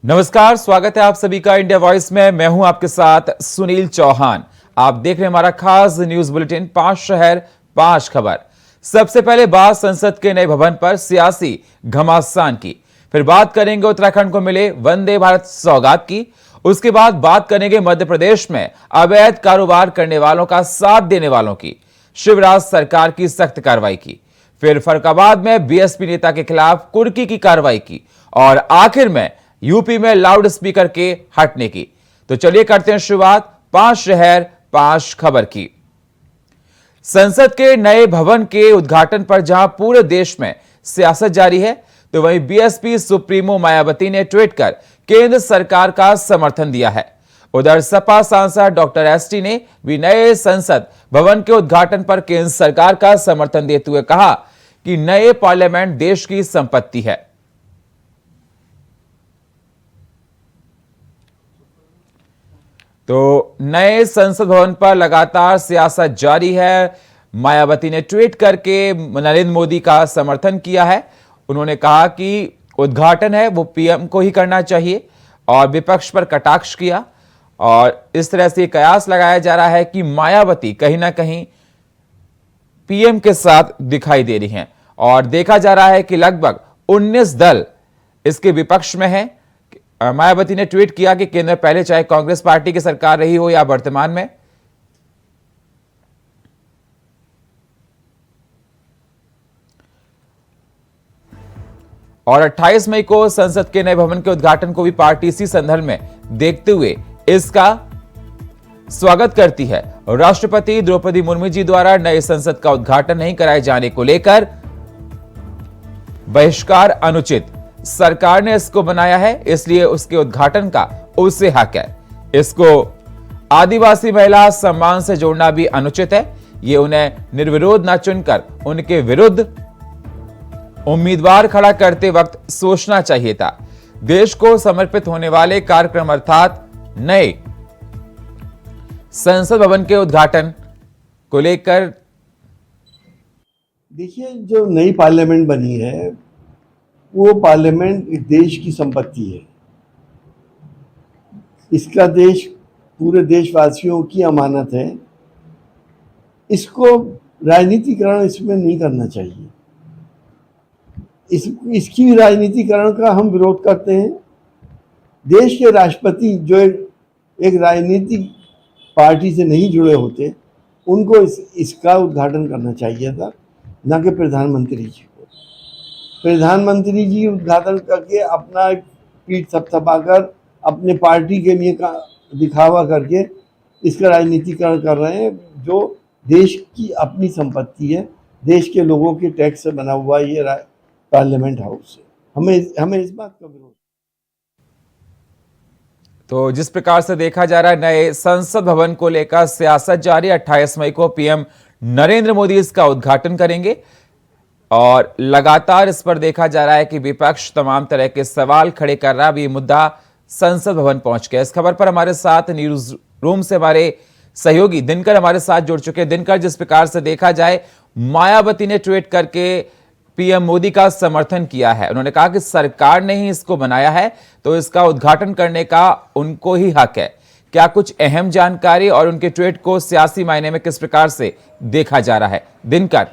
नमस्कार, स्वागत है आप सभी का इंडिया वॉइस में। मैं हूं आपके साथ सुनील चौहान। आप देख रहे हैं हमारा खास न्यूज बुलेटिन 5 शहर 5 खबर। सबसे पहले बात संसद के नए भवन पर सियासी घमासान की, फिर बात करेंगे उत्तराखंड को मिले वंदे भारत सौगात की, उसके बाद बात करेंगे मध्य प्रदेश में अवैध कारोबार करने वालों का साथ देने वालों की, शिवराज सरकार की सख्त कार्रवाई की, फिर फर्रुखाबाद में बीएसपी नेता के खिलाफ कुर्की की कार्रवाई की और आखिर में यूपी में लाउड स्पीकर के हटने की। तो चलिए करते हैं शुरुआत 5 शहर 5 खबर की। संसद के नए भवन के उद्घाटन पर जहां पूरे देश में सियासत जारी है, तो वहीं बीएसपी सुप्रीमो मायावती ने ट्वीट कर केंद्र सरकार का समर्थन दिया है। उधर सपा सांसद डॉक्टर एसटी ने भी नए संसद भवन के उद्घाटन पर केंद्र सरकार का समर्थन देते हुए कहा कि नए पार्लियामेंट देश की संपत्ति है। तो नए संसद भवन पर लगातार सियासत जारी है। मायावती ने ट्वीट करके नरेंद्र मोदी का समर्थन किया है। उन्होंने कहा कि उद्घाटन है वो पीएम को ही करना चाहिए और विपक्ष पर कटाक्ष किया और इस तरह से कयास लगाया जा रहा है कि मायावती कहीं ना कहीं पीएम के साथ दिखाई दे रही हैं और देखा जा रहा है कि लगभग 19 दल इसके विपक्ष में हैं। मायावती ने ट्वीट किया कि केंद्र पहले चाहे कांग्रेस पार्टी की सरकार रही हो या वर्तमान में, और 28 मई को संसद के नए भवन के उद्घाटन को भी पार्टी इसी संदर्भ में देखते हुए इसका स्वागत करती है। राष्ट्रपति द्रौपदी मुर्मू जी द्वारा नए संसद का उद्घाटन नहीं कराए जाने को लेकर बहिष्कार अनुचित, सरकार ने इसको बनाया है इसलिए उसके उद्घाटन का उससे हक है। इसको आदिवासी महिला सम्मान से जोड़ना भी अनुचित है। ये उन्हें निर्विरोध न चुनकर उनके विरुद्ध उम्मीदवार खड़ा करते वक्त सोचना चाहिए था। देश को समर्पित होने वाले कार्यक्रम अर्थात नए संसद भवन के उद्घाटन को लेकर देखिए, जो नई पार्लियामेंट बनी है वो पार्लियामेंट एक देश की संपत्ति है। इसका देश पूरे देशवासियों की अमानत है। इसको राजनीतिकरण इसमें नहीं करना चाहिए। इसकी राजनीतिकरण का हम विरोध करते हैं। देश के राष्ट्रपति जो एक राजनीतिक पार्टी से नहीं जुड़े होते, उनको इसका उद्घाटन करना चाहिए था, न कि प्रधानमंत्री जी। प्रधानमंत्री जी उद्घाटन करके अपना पीठ थपथपाकर अपने पार्टी के लिए का दिखावा करके इसका राजनीतिकरण कर रहे हैं, जो देश की अपनी संपत्ति है। देश के लोगों के टैक्स से बना हुआ ये पार्लियामेंट हाउस है। हमें इस बात का विरोध। तो जिस प्रकार से देखा जा रहा है नए संसद भवन को लेकर सियासत जारी। 28 मई को पीएम नरेंद्र मोदी इसका उद्घाटन करेंगे और लगातार इस पर देखा जा रहा है कि विपक्ष तमाम तरह के सवाल खड़े कर रहा है। अभी मुद्दा संसद भवन पहुंच गया। इस खबर पर हमारे साथ न्यूज रूम से हमारे सहयोगी दिनकर हमारे साथ जुड़ चुके हैं। दिनकर, जिस प्रकार से देखा जाए मायावती ने ट्वीट करके पीएम मोदी का समर्थन किया है। उन्होंने कहा कि सरकार ने ही इसको बनाया है तो इसका उद्घाटन करने का उनको ही हक है। क्या कुछ अहम जानकारी और उनके ट्वीट को सियासी मायने में किस प्रकार से देखा जा रहा है? दिनकर।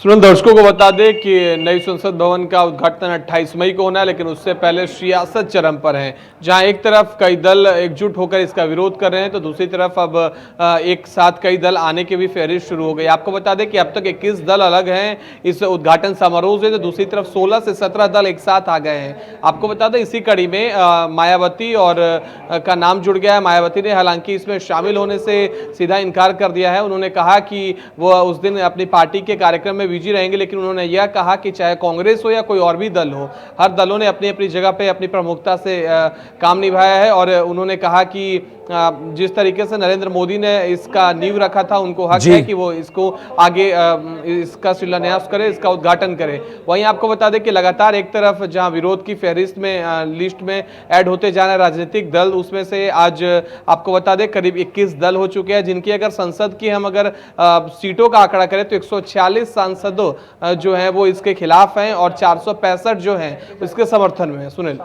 सुन, दर्शकों को बता दें कि नई संसद भवन का उद्घाटन 28 मई को होना है, लेकिन उससे पहले सियासत चरम पर है। जहां एक तरफ कई दल एकजुट होकर इसका विरोध कर रहे हैं, तो दूसरी तरफ अब एक साथ कई दल आने की भी फहरिस्त शुरू हो गई। आपको बता दें कि अब तक 21 दल अलग हैं इस उद्घाटन समारोह से, तो दूसरी तरफ 16 से 17 दल एक साथ आ गए हैं। आपको बता दें इसी कड़ी में मायावती और का नाम जुड़ गया है। मायावती ने हालांकि इसमें शामिल होने से सीधा इनकार कर दिया है। उन्होंने कहा कि वो उस दिन अपनी पार्टी के कार्यक्रम में बिजी रहेंगे, लेकिन उन्होंने यह कहा कि चाहे कांग्रेस हो या कोई और भी दल हो, हर दलों ने अपनी अपनी जगह पे अपनी प्रमुखता से काम निभाया है। और उन्होंने कहा कि जिस तरीके से नरेंद्र मोदी ने इसका नींव रखा था, उनको हक है कि वो इसको आगे इसका शिलान्यास करे, इसका उद्घाटन करे। वहीं आपको बता दें कि लगातार एक तरफ जहां विरोध की फहरिस्त में लिस्ट में ऐड होते जा रहे राजनीतिक दल, उसमें से आज आपको बता दें करीब 21 दल हो चुके हैं, जिनकी अगर संसद की हम अगर सीटों का आंकड़ा करें तो 146 सांसदों जो हैं वो इसके खिलाफ हैं और 465 जो हैं इसके समर्थन में है। सुनील।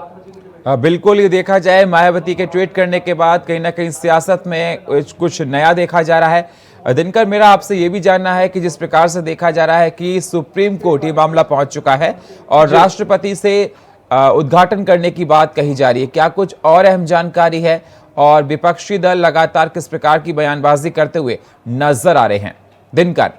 बिल्कुल, ये देखा जाए मायावती के ट्वीट करने के बाद कहीं ना कहीं सियासत में कुछ नया देखा जा रहा है। दिनकर, मेरा आपसे ये भी जानना है कि जिस प्रकार से देखा जा रहा है कि सुप्रीम कोर्ट ये मामला पहुंच चुका है और राष्ट्रपति से उद्घाटन करने की बात कही जा रही है, क्या कुछ और अहम जानकारी है और विपक्षी दल लगातार किस प्रकार की बयानबाजी करते हुए नजर आ रहे हैं? दिनकर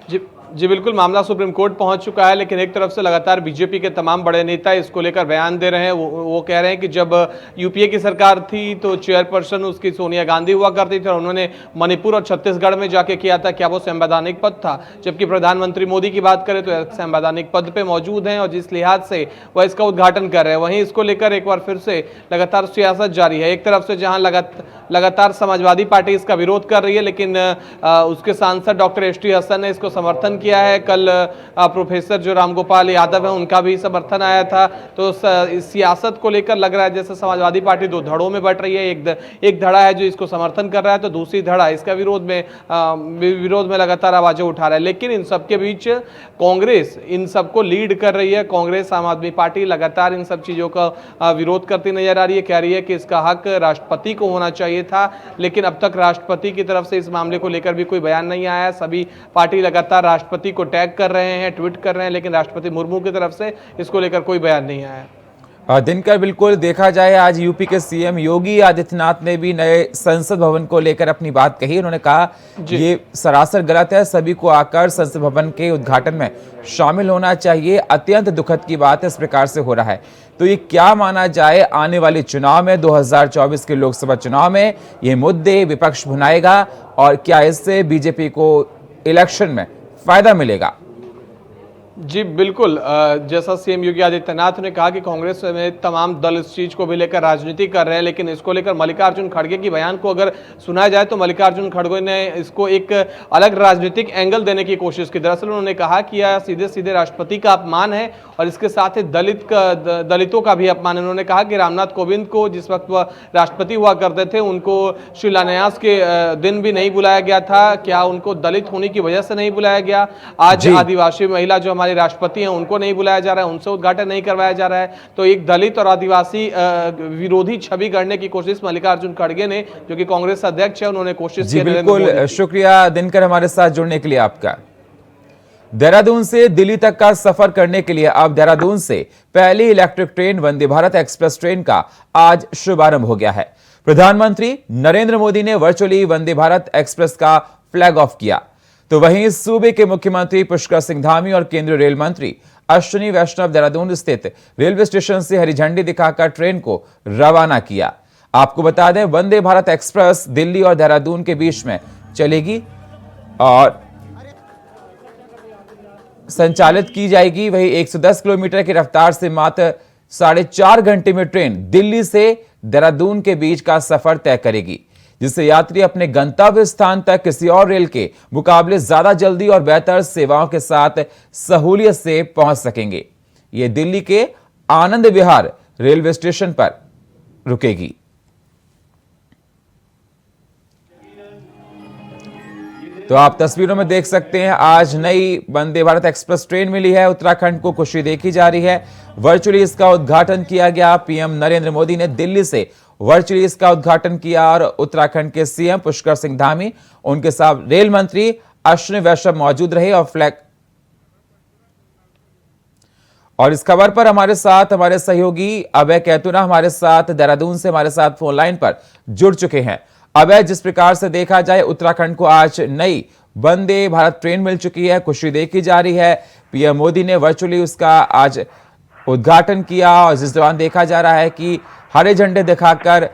जी बिल्कुल, मामला सुप्रीम कोर्ट पहुंच चुका है, लेकिन एक तरफ से लगातार बीजेपी के तमाम बड़े नेता इसको लेकर बयान दे रहे हैं। वो कह रहे हैं कि जब यूपीए की सरकार थी तो चेयरपर्सन उसकी सोनिया गांधी हुआ करती थी और उन्होंने मणिपुर और छत्तीसगढ़ में जाके किया था, क्या वो संवैधानिक पद था? जबकि प्रधानमंत्री मोदी की बात करें तो संवैधानिक पद पे मौजूद हैं और जिस लिहाज से वह इसका उद्घाटन कर रहे हैं, वहीं इसको लेकर एक बार फिर से लगातार सियासत जारी है। एक तरफ से जहां लगातार समाजवादी पार्टी इसका विरोध कर रही है, लेकिन उसके सांसद डॉक्टर एस.टी. हसन ने इसको समर्थन किया है। कल प्रोफेसर जो रामगोपाल यादव है उनका भी समर्थन आया था। तो इस सियासत को लेकर लग रहा है जैसे समाजवादी पार्टी दो धड़ों में बट रही है। एक धड़ा है जो इसको समर्थन कर रहा है तो दूसरी धड़ा इसका विरोध में लगातार आवाजें उठा रहा है। लेकिन इन सबके बीच कांग्रेस इन सबको लीड कर रही है। कांग्रेस, आम आदमी पार्टी लगातार इन सब चीजों का विरोध करती नजर आ रही है। कह रही है कि इसका हक राष्ट्रपति को होना चाहिए था, लेकिन अब तक राष्ट्रपति की तरफ से इस मामले को लेकर भी कोई बयान नहीं आया है। सभी पार्टी लगातार राष्ट्रपति को टैग कर रहे हैं, ट्वीट कर रहे हैं, लेकिन राष्ट्रपति मुर्मू की तरफ से इसको लेकर कोई बयान नहीं आया है। दिनकर, बिल्कुल देखा जाए आज यूपी के सीएम योगी आदित्यनाथ ने भी नए संसद भवन को लेकर अपनी बात कही। उन्होंने कहा ये सरासर गलत है, सभी को आकर संसद भवन के उद्घाटन में शामिल होना चाहिए। अत्यंत दुखद की बात इस प्रकार से हो रहा है। तो ये क्या माना जाए आने वाले चुनाव में, 2024 के लोकसभा चुनाव में ये मुद्दे विपक्ष भुनाएगा और क्या इससे बीजेपी को इलेक्शन में फायदा मिलेगा? जी बिल्कुल, जैसा सीएम योगी आदित्यनाथ ने कहा कि कांग्रेस में तमाम दल इस चीज को भी लेकर राजनीति कर रहे हैं, लेकिन इसको लेकर मल्लिकार्जुन खड़गे की बयान को अगर सुना जाए तो मल्लिकार्जुन खड़गे ने इसको एक अलग राजनीतिक एंगल देने की कोशिश की। दरअसल उन्होंने कहा कि यह सीधे सीधे राष्ट्रपति का अपमान है और इसके साथ ही दलितों का भी अपमान है। उन्होंने कहा कि रामनाथ कोविंद को जिस वक्त वह राष्ट्रपति हुआ करते थे उनको शिलान्यास के दिन भी नहीं बुलाया गया था, क्या उनको दलित होने की वजह से नहीं बुलाया गया? आज आदिवासी महिला जो राष्ट्रपति हैं उनको नहीं बुलाया जा रहा है, उनसे उद्घाटन नहीं करवाया जा रहा है। तो एक दलित और आदिवासी विरोधी छवि गढ़ने की कोशिश मल्लिकार्जुन खड़गे ने, जो कि कांग्रेस अध्यक्ष है, उन्होंने कोशिश की। बिल्कुल, शुक्रिया दिनकर हमारे साथ जुड़ने के लिए आपका। देहरादून से दिल्ली तक का सफर करने के लिए अब देहरादून से पहली electric train Vande Bharat express train का आज शुभारंभ हो गया है। प्रधानमंत्री नरेंद्र मोदी ने वर्चुअली वंदे भारत एक्सप्रेस का फ्लैग ऑफ किया, तो वहीं सूबे के मुख्यमंत्री पुष्कर सिंह धामी और केंद्रीय रेल मंत्री अश्विनी वैष्णव देहरादून स्थित रेलवे स्टेशन से हरी झंडी दिखाकर ट्रेन को रवाना किया। आपको बता दें, वंदे भारत एक्सप्रेस दिल्ली और देहरादून के बीच में चलेगी और संचालित की जाएगी। वहीं 110 किलोमीटर की रफ्तार से मात्र 4.5 घंटे में ट्रेन दिल्ली से देहरादून के बीच का सफर तय करेगी, जिससे यात्री अपने गंतव्य स्थान तक किसी और रेल के मुकाबले ज्यादा जल्दी और बेहतर सेवाओं के साथ सहूलियत से पहुंच सकेंगे। ये दिल्ली के आनंद विहार रेलवे स्टेशन पर रुकेगी। तो आप तस्वीरों में देख सकते हैं, आज नई वंदे भारत एक्सप्रेस ट्रेन मिली है। उत्तराखंड को खुशी देखी जा रही है। वर्चुअली इसका उद्घाटन किया गया। पीएम नरेंद्र मोदी ने दिल्ली से वर्चुअली इसका उद्घाटन किया और उत्तराखंड के सीएम पुष्कर सिंह धामी, उनके साथ रेल मंत्री अश्विनी वैष्णव मौजूद रहे और फ्लैग। और इस खबर पर हमारे साथ हमारे सहयोगी अभय कैतुना हमारे साथ देहरादून से हमारे साथ फोन लाइन पर जुड़ चुके हैं। अभय, जिस प्रकार से देखा जाए उत्तराखंड को आज नई वंदे भारत ट्रेन मिल चुकी है, खुशी देखी जा रही है। पीएम मोदी ने वर्चुअली उसका आज उद्घाटन किया और जिस दौरान देखा जा रहा है कि हरे झंडे दिखाकर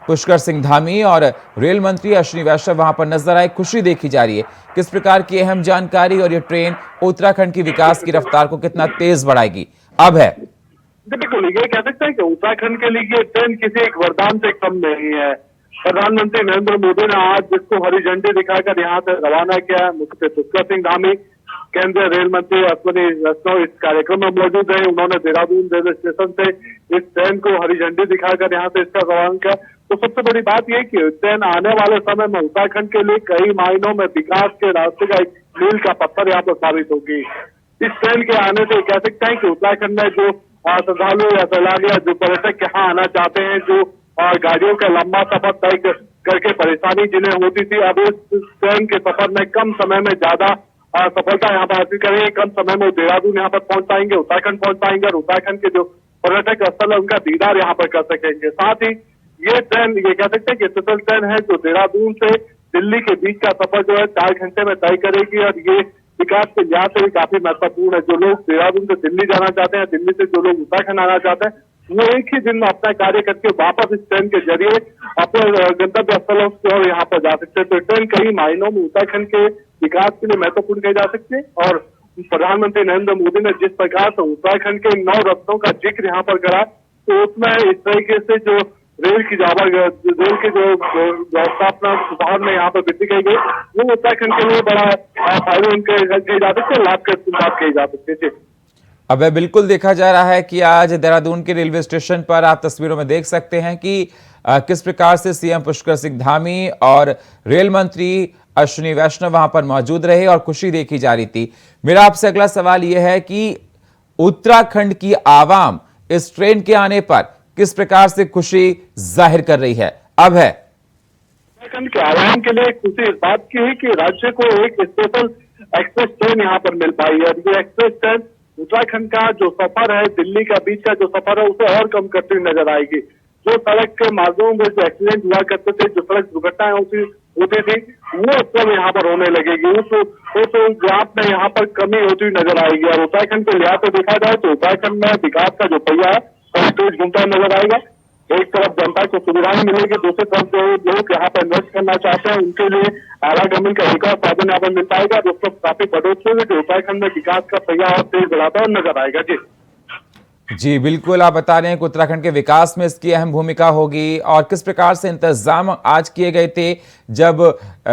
पुष्कर सिंह धामी और रेल मंत्री अश्विनी वैष्णव वहां पर नजर आए, खुशी देखी जा रही है। किस प्रकार की अहम जानकारी और ये ट्रेन उत्तराखंड की विकास की रफ्तार को कितना तेज बढ़ाएगी? अब है बिल्कुल, ये कह सकते हैं कि उत्तराखंड के लिए ये ट्रेन किसी एक वरदान से कम नहीं है। प्रधानमंत्री नरेंद्र मोदी ने आज जिसको हरी झंडी दिखाकर यहाँ से रवाना किया, मुख्यमंत्री पुष्कर सिंह धामी, केंद्रीय रेल मंत्री अश्विनी वैष्णव इस कार्यक्रम में मौजूद रहे। उन्होंने देहरादून रेलवे स्टेशन से इस ट्रेन को हरी झंडी दिखाकर यहाँ से इसका रवाना किया। तो सबसे बड़ी बात यह कि ट्रेन आने वाले समय में उत्तराखंड के लिए कई मायनों में विकास के रास्ते का एक मील का पत्थर यहाँ पर साबित होगी। इस ट्रेन के आने से कह सकते हैं कि उत्तराखंड में जो श्रद्धालु या सैलानी या जो पर्यटक यहाँ आना चाहते हैं, जो गाड़ियों का लंबा सफर तय करके परेशानी जिन्हें होती थी, अब इस ट्रेन के सफर में कम समय में ज्यादा सफलता यहाँ पर हासिल करेंगे। कम समय में देहरादून यहाँ पर पहुंच पाएंगे, उत्तराखंड पहुंच पाएंगे और उत्तराखंड के जो पर्यटक स्थल है उनका दीदार यहाँ पर कर सकेंगे। साथ ही ये ट्रेन, ये कह सकते हैं कि स्पेशल ट्रेन है जो देहरादून से दिल्ली के बीच का सफर जो है 4 घंटे में तय करेगी और ये विकास के लिहाज से भी काफी महत्वपूर्ण है। जो लोग देहरादून से दिल्ली जाना चाहते हैं, दिल्ली से जो लोग उत्तराखंड आना चाहते हैं, वो एक ही दिन में अपना कार्य करके वापस इस ट्रेन के जरिए अपने गंतव्य स्थलों की ओर यहाँ पर जा सकते हैं। तो ट्रेन कई मायनों में उत्तराखंड के विकास के लिए महत्वपूर्ण कही जा सकती है। और प्रधानमंत्री नरेंद्र मोदी ने जिस प्रकार से उत्तराखंड के 9 रत्नों का जिक्र यहाँ पर करा, तो उसमें इस तरीके से जो रेल की जो व्यवस्थापना सुधार में यहाँ पर वृद्धि की गई, वो उत्तराखंड के लिए बड़ा फायदा कही जा सकती है, लाभ की बात कही जा सकती है। अब बिल्कुल देखा जा रहा है कि आज देहरादून के रेलवे स्टेशन पर आप तस्वीरों में देख सकते हैं कि किस प्रकार से सीएम पुष्कर सिंह धामी और रेल मंत्री अश्विनी वैष्णव वहां पर मौजूद रहे और खुशी देखी जा रही थी। मेरा आपसे अगला सवाल यह है कि उत्तराखंड की आवाम इस ट्रेन के आने पर किस प्रकार से खुशी जाहिर कर रही है? अब है उत्तराखंड के आवाम के लिए खुशी इस बात की है कि राज्य को एक स्पेशल एक्सप्रेस ट्रेन यहाँ पर मिल पाई है। ये एक्सप्रेस ट्रेन उत्तराखंड का जो सफर है, दिल्ली का बीच का जो सफर है, उसे और कम करती हुई नजर आएगी। जो सड़क के मार्गों में जो एक्सीडेंट हुआ करते थे, जो सड़क दुर्घटनाएं होती थी, वो सब यहाँ पर होने लगेगी। उस ग्राफ में यहाँ पर कमी होती हुई नजर आएगी। और उत्तराखंड के लिहाज से देखा जाए तो उत्तराखंड में विकास का जो पहिया है वो तेज घूमता नजर आएगा। एक तरफ जनता को सुविधाएं मिलेगी, दूसरी तरफ जो लोग यहाँ पर इन्वेस्ट करना चाहते हैं उनके लिए आवागमन का एक और साधन यहाँ पर मिल पाएगा, जिसको काफी बढ़ोतरी हुई जो उत्तराखंड में विकास का पहिया और तेज बढ़ाता हुआ नजर आएगा। जी बिल्कुल, आप बता रहे हैं कि उत्तराखंड के विकास में इसकी अहम भूमिका होगी। और किस प्रकार से इंतजाम आज किए गए थे जब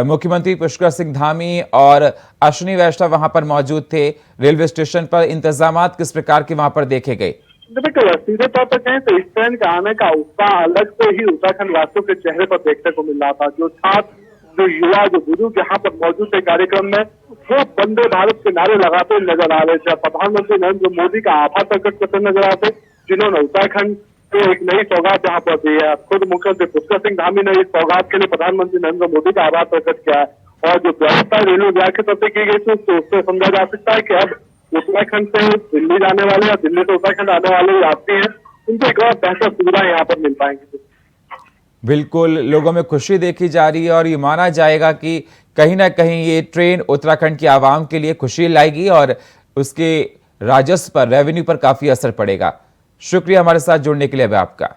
मुख्यमंत्री पुष्कर सिंह धामी और अश्विनी वैष्णव वहां पर मौजूद थे रेलवे स्टेशन पर, इंतजाम किस प्रकार के वहां पर देखे गए? बिल्कुल, सीधे तौर पर कहें तो इस ट्रेन का आने का उत्साह अलग से ही उत्तराखंड वासियों के चेहरे पर देखने को मिल रहा था। जो छात्र, जो युवा, जो बुजुर्ग यहाँ पर मौजूद थे कार्यक्रम में, वो वंदे भारत के नारे लगाते नजर आ रहे थे। प्रधानमंत्री नरेंद्र मोदी का आभार प्रकट करते नजर आते, जिन्होंने उत्तराखंड को एक नई सौगात यहाँ पर दी है। खुद मुख्यमंत्री पुष्कर सिंह धामी ने इस सौगात के लिए प्रधानमंत्री नरेंद्र मोदी का आभार प्रकट किया है। और जो व्यवस्था रेलवे विभाग की तरफ से की गई थी, तो उससे समझा जा सकता है कि अब उत्तराखंड से दिल्ली जाने वाले या दिल्ली से उत्तराखंड आने वाले यात्री हैं, उनको एक और बेहतर सुविधा यहाँ पर मिल पाएंगी। बिल्कुल, लोगों में खुशी देखी जा रही है और ये माना जाएगा कि कहीं ना कहीं ये ट्रेन उत्तराखंड की आवाम के लिए खुशी लाएगी और उसके राजस्व पर, रेवेन्यू पर काफी असर पड़ेगा। शुक्रिया हमारे साथ जुड़ने के लिए आपका।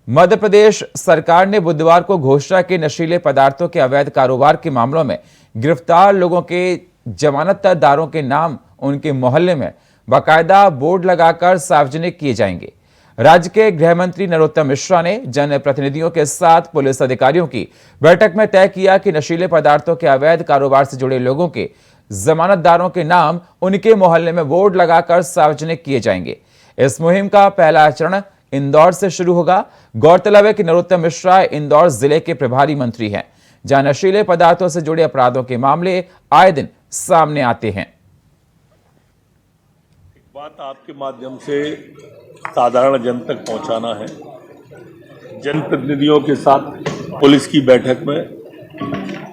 मध्य प्रदेश सरकार ने बुधवार को घोषणा के नशीले पदार्थों के अवैध कारोबार के मामलों में गिरफ्तार लोगों के जमानतदारों के नाम उनके मोहल्ले में बाकायदा बोर्ड लगाकर सार्वजनिक किए जाएंगे। राज्य के गृह मंत्री नरोत्तम मिश्रा ने जनप्रतिनिधियों के साथ पुलिस अधिकारियों की बैठक में तय किया कि नशीले पदार्थों के अवैध कारोबार से जुड़े लोगों के जमानतदारों के नाम उनके मोहल्ले में बोर्ड लगाकर सार्वजनिक किए जाएंगे। इस मुहिम का पहला चरण इंदौर से शुरू होगा। गौरतलब है कि नरोत्तम मिश्रा इंदौर जिले के प्रभारी मंत्री हैं, जहां नशीले पदार्थों से जुड़े अपराधों के मामले आए दिन सामने आते हैं। एक बात आपके माध्यम से साधारण जन तक पहुंचाना है। जनप्रतिनिधियों के साथ पुलिस की बैठक में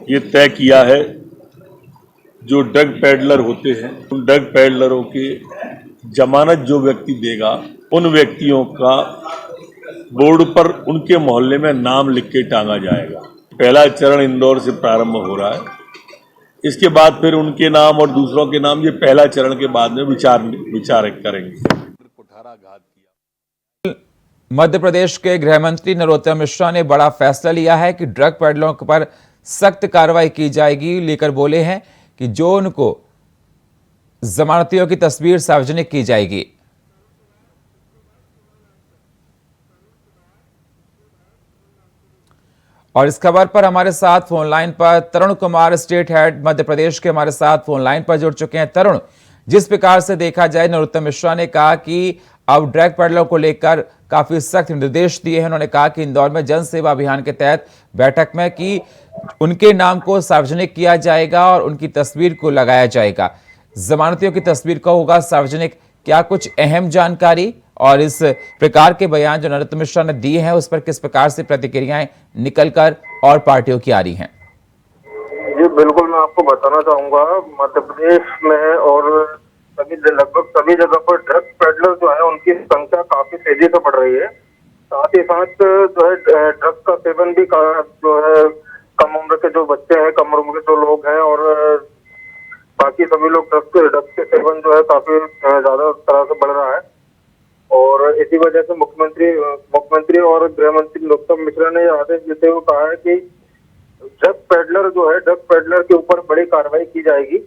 ये तय किया है, जो ड्रग पेडलर होते हैं, उन ड्रग पेडलरों के जमानत जो व्यक्ति देगा, उन व्यक्तियों का बोर्ड पर उनके मोहल्ले में नाम लिख के टांगा जाएगा। पहला चरण इंदौर से प्रारंभ हो रहा है। इसके बाद फिर उनके नाम और दूसरों के नाम, ये पहला चरण के बाद में विचार करेंगे। मध्य प्रदेश के गृह मंत्री नरोत्तम मिश्रा ने बड़ा फैसला लिया है कि ड्रग पेडलरों पर सख्त कार्रवाई की जाएगी। लेकर बोले हैं कि जो उनको जमानतियों की तस्वीर सार्वजनिक की जाएगी। और इस खबर पर हमारे साथ फोन लाइन पर तरुण कुमार, स्टेट हेड मध्य प्रदेश के, हमारे साथ फोन लाइन पर जुड़ चुके हैं। तरुण, जिस प्रकार से देखा जाए, नरोत्तम मिश्रा ने कहा कि अब ड्रग पेडलरों को लेकर काफी सख्त निर्देश दिए हैं। उन्होंने कहा कि इंदौर में जन सेवा अभियान के तहत बैठक में कि उनके नाम को सार्वजनिक किया जाएगा और उनकी तस्वीर को लगाया जाएगा। जमानतियों की तस्वीर को होगा सार्वजनिक क्या कुछ अहम जानकारी और इस प्रकार के बयान जो नरोत्तम मिश्रा ने दिए हैं उस पर किस प्रकार से प्रतिक्रियाएं निकलकर और पार्टियों की आ रही हैं? जी बिल्कुल, मैं आपको बताना चाहूंगा, मध्य प्रदेश में और लगभग सभी जगह पर ड्रग पेडलर जो है उनकी संख्या काफी तेजी से बढ़ रही है। साथ ही साथ जो है ड्रग का सेवन भी जो है कम उम्र के जो बच्चे हैं, कम उम्र के जो लोग हैं और बाकी सभी लोग ड्रग के सेवन जो है काफी ज्यादा तरह से बढ़ रहा है। और इसी वजह से मुख्यमंत्री और गृह मंत्री नरोत्तम मिश्रा ने यह आदेश देते हुए कहा है कि ड्रग पेडलर के ऊपर बड़ी कार्रवाई की जाएगी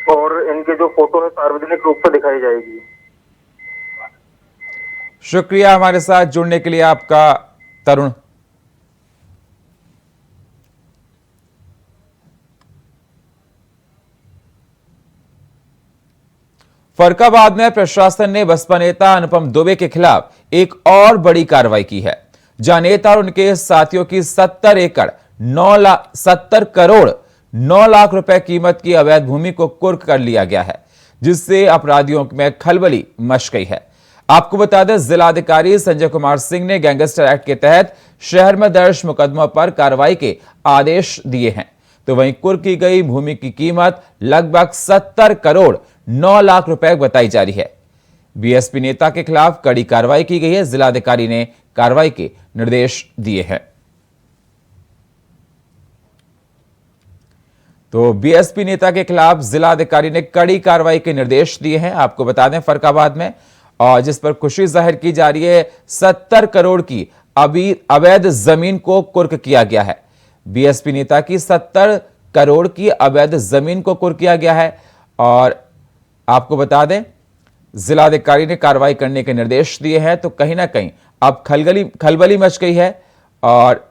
और इनके जो फोटो है सार्वजनिक रूप से दिखाई जाएगी। शुक्रिया हमारे साथ जुड़ने के लिए आपका, तरुण। फर्रुखाबाद में प्रशासन ने बसपा नेता अनुपम दुबे के खिलाफ एक और बड़ी कार्रवाई की है, जहां नेता और उनके साथियों की 70 करोड़ 9 लाख रुपए कीमत की अवैध भूमि को कुर्क कर लिया गया है, जिससे अपराधियों में खलबली मच गई है। आपको बता दें, जिलाधिकारी संजय कुमार सिंह ने गैंगस्टर एक्ट के तहत शहर में दर्ज मुकदमों पर कार्रवाई के आदेश दिए हैं। तो वहीं कुर्क की गई भूमि की कीमत लगभग 70 करोड़ 9 लाख रुपए बताई जा रही है। बीएसपी नेता के खिलाफ कड़ी कार्रवाई की गई है। जिलाधिकारी ने कार्रवाई के निर्देश दिए हैं। तो बीएसपी नेता के खिलाफ जिलाधिकारी ने कड़ी कार्रवाई के निर्देश दिए हैं। आपको बता दें, फर्रुखाबाद में और जिस पर खुशी जाहिर की जा रही है, 70 करोड़ की अवैध जमीन को कुर्क किया गया है। बीएसपी नेता की 70 करोड़ की अवैध जमीन को कुर्क किया गया है। और आपको बता दें, जिलाधिकारी ने कार्रवाई करने के निर्देश दिए हैं। तो कहीं ना कहीं अब खलबली मच गई है और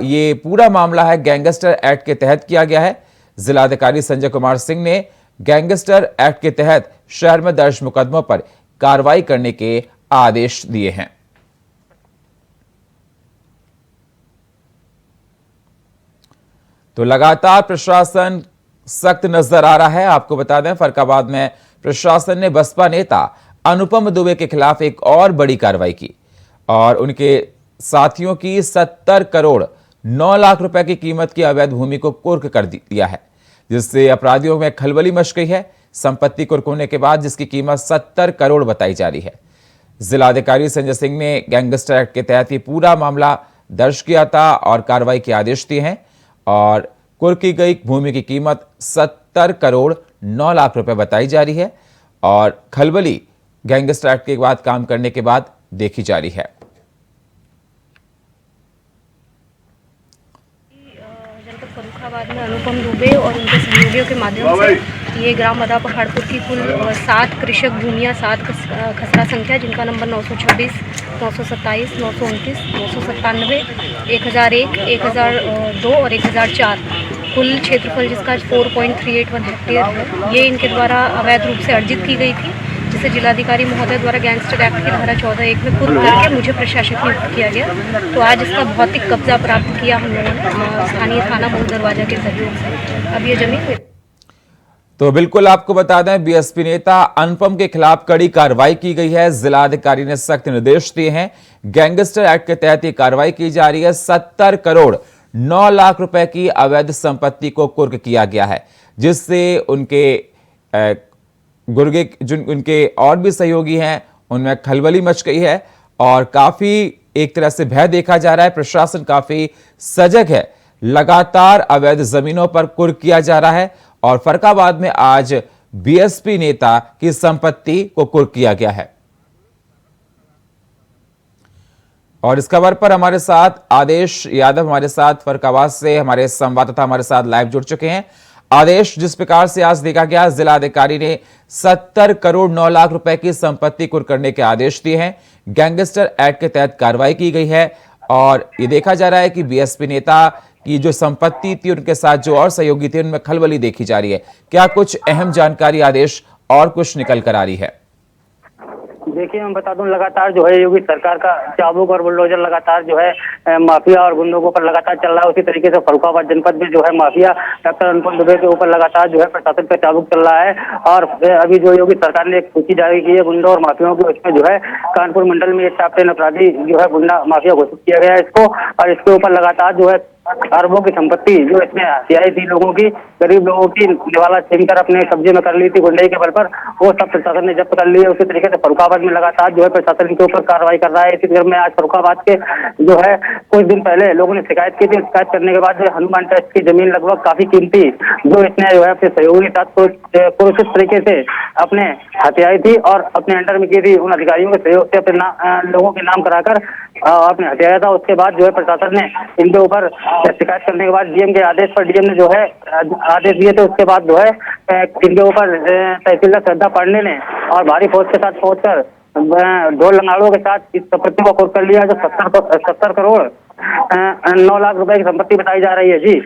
ये पूरा मामला है गैंगस्टर एक्ट के तहत किया गया है। जिलाधिकारी संजय कुमार सिंह ने गैंगस्टर एक्ट के तहत शहर में दर्ज मुकदमों पर कार्रवाई करने के आदेश दिए हैं। तो लगातार प्रशासन सख्त नजर आ रहा है। आपको बता दें, फर्रुखाबाद में प्रशासन ने बसपा नेता अनुपम दुबे के खिलाफ एक और बड़ी कार्रवाई की और उनके साथियों की 70 करोड़ 9 लाख रुपए की कीमत की अवैध भूमि को कुर्क कर दिया है, जिससे अपराधियों में खलबली मच गई है। संपत्ति कुर्क होने के बाद जिसकी कीमत 70 करोड़ बताई जा रही है। जिलाधिकारी संजय सिंह ने गैंगस्टर एक्ट के तहत ये पूरा मामला दर्ज किया था और कार्रवाई के आदेश दिए हैं। और कुर्क की गई भूमि की कीमत 70 करोड़ 9 लाख रुपए बताई जा रही है और खलबली गैंगस्टर एक्ट के बाद काम करने के बाद देखी जा रही है। जनपद फर्रुखाबाद में अनुपम दुबे और उनके सहयोगियों के माध्यम से ये ग्राम मदा पहाड़पुर की कुल 7 कृषक भूमियाँ, 7 खसरा संख्या, जिनका नंबर 926, 927, 929, 997, 1001, 1002 और 1004, कुल क्षेत्रफल जिसका 4.381 हेक्टेयर है, ये इनके द्वारा अवैध रूप से अर्जित की गई थी, जिसे जिलाधिकारी महोदय द्वारा गैंगस्टर एक्ट की धारा 14(1) में कुर्क करके मुझे प्रशासक नियुक्त किया गया। तो आज इसका भौतिक कब्जा प्राप्त किया हम लोगों ने स्थानीय थाना मूल दरवाजा के सहयोग से। अब ये जमीन तो बिल्कुल आपको बता दें, बीएसपी नेता अनुपम के खिलाफ कड़ी कार्रवाई की गई है। जिलाधिकारी ने सख्त निर्देश दिए हैं। गैंगस्टर एक्ट के तहत ये कार्रवाई की जा रही है। 70 करोड़ 9 लाख रुपए की अवैध संपत्ति को कुर्क किया गया है, जिससे उनके उनके और भी सहयोगी हैं उनमें खलबली मच गई है और काफी एक तरह से भय देखा जा रहा है। प्रशासन काफी सजग है। लगातार अवैध जमीनों पर कुर्क किया जा रहा है और फर्रुखाबाद में आज बीएसपी नेता की संपत्ति को कुर्क किया गया है। और इस खबर पर हमारे साथ आदेश यादव हमारे साथ फर्रुखाबाद से हमारे संवाददाता हमारे साथ लाइव जुड़ चुके हैं। आदेश, जिस प्रकार से आज देखा गया, जिलाधिकारी ने 70 करोड़ 9 लाख रुपए की संपत्ति कुर्क करने के आदेश दिए हैं। गैंगस्टर एक्ट के तहत कार्रवाई की गई है और ये देखा जा रहा है कि बीएसपी नेता की जो संपत्ति थी, उनके साथ जो और सहयोगी थे, उनमें खलबली देखी जा रही है। क्या कुछ अहम जानकारी आदेश और कुछ निकल कर आ रही है? देखिए मैं बता दूं, लगातार जो है योगी सरकार का चाबुक और बुलडोजर लगातार जो है माफिया और गुंडों के ऊपर लगातार चल रहा है। उसी तरीके से फर्रुखाबाद जनपद में जो है माफिया डॉक्टर अनुपम दुबे के ऊपर लगातार जो है प्रशासन का चाबुक चल रहा है। और अभी जो योगी सरकार ने एक सूची जारी की है गुंडों और माफियाओं की, उसमें जो है कानपुर मंडल में एक टॉप 10 अपराधी जो है गुंडा माफिया घोषित किया गया है इसको। और इसके ऊपर लगातार जो है अरबों की संपत्ति जो इसमें हत्याएं थी लोगों की, गरीब लोगों की निवाला छीनकर अपने कब्जे में कर ली थी गुंडई के बल पर, वो सब प्रशासन ने जब्त कर ली है। उसी तरीके से फर्रुखाबाद में लगातार जो है प्रशासन के ऊपर कार्रवाई कर रहा है। इसी क्रम में आज फर्रुखाबाद के जो है कुछ दिन पहले लोगों ने शिकायत की थी। शिकायत करने के बाद जो हनुमान ट्रस्ट की जमीन लगभग काफी कीमती जो इसने जो है अपने सहयोगी के साथ पुरुषित तरीके से अपने हत्याई थी और अपने अंडर में की थी। उन अधिकारियों के सहयोग से अपने लोगों के नाम कराकर आपने हत्याया था। उसके बाद जो है प्रशासन ने इनके ऊपर शिकायत करने के बाद डीएम के आदेश पर डीएम ने जो है आदेश दिए थे। उसके बाद जो है इनके ऊपर तहसीलदार श्रद्धा पांडे ने और भारी फौज के साथ पहुंचकर ढोल लंगाड़ों के साथ इस संपत्ति को खोद कर लिया, जो 70 करोड़ 9 लाख रुपए की संपत्ति बताई जा रही है। जी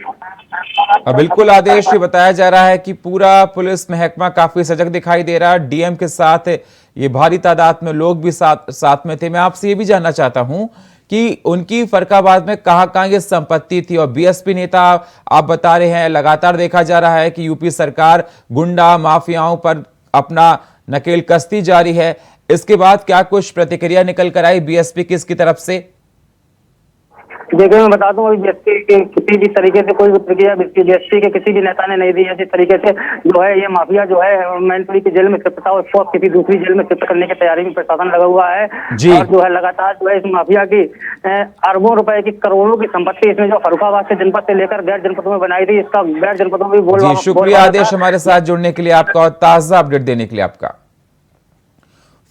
बिल्कुल आदेश, ये बताया जा रहा है कि पूरा पुलिस महकमा काफी सजग दिखाई दे रहा है। डीएम के साथ ये भारी तादाद में लोग भी साथ में थे। मैं आपसे ये भी जानना चाहता हूं कि उनकी फर्रुखाबाद में कहां ये संपत्ति थी। और बीएसपी नेता आप बता रहे हैं, लगातार देखा जा रहा है कि यूपी सरकार गुंडा माफियाओं पर अपना नकेल कसती जारी है। इसके बाद क्या कुछ प्रतिक्रिया निकल कर आई बीएसपी की इसकी तरफ से? देखिए मैं बता दूं, अभी बीएसपी के किसी भी तरीके से कोई भी प्रतिक्रिया बीएसपी के किसी भी नेता ने नहीं दी है। जिस तरीके से जो है ये माफिया जो है मैनपुरी की जेल में शिफ्ट था, उसको किसी दूसरी जेल में शिफ्ट करने की तैयारी में प्रशासन लगा हुआ है। और जो है लगातार जो है इस माफिया की अरबों रुपए की करोड़ों की संपत्ति इसमें जो फर्रुखाबाद से जनपद से लेकर गैर जनपदों में बनाई थी, इसका गैर जनपदों में भी शुक्रिया आदेश हमारे साथ जुड़ने के लिए आपका और ताजा अपडेट देने के लिए आपका।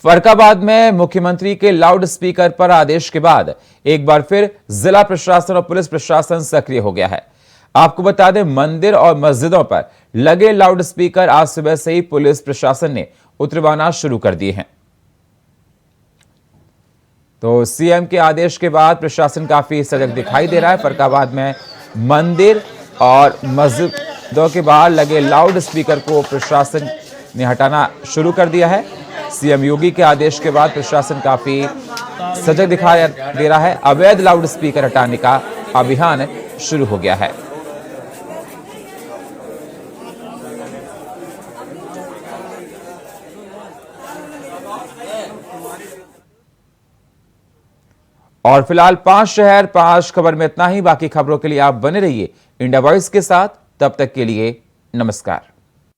फर्रुखाबाद में मुख्यमंत्री के लाउड स्पीकर पर आदेश के बाद एक बार फिर जिला प्रशासन और पुलिस प्रशासन सक्रिय हो गया है। आपको बता दें, मंदिर और मस्जिदों पर लगे लाउड स्पीकर आज सुबह से ही पुलिस प्रशासन ने उतरवाना शुरू कर दिए हैं। तो सीएम के आदेश के बाद प्रशासन काफी सजग दिखाई दे रहा है। फर्रुखाबाद में मंदिर और मस्जिदों के बाहर लगे लाउड स्पीकर को प्रशासन ने हटाना शुरू कर दिया है। सीएम योगी के आदेश के बाद प्रशासन काफी सजग दिखाई दे रहा है। अवैध लाउड स्पीकर हटाने का अभियान शुरू हो गया है। और फिलहाल 5 शहर 5 खबर में इतना ही। बाकी खबरों के लिए आप बने रहिए इंडिया वॉइस के साथ। तब तक के लिए नमस्कार।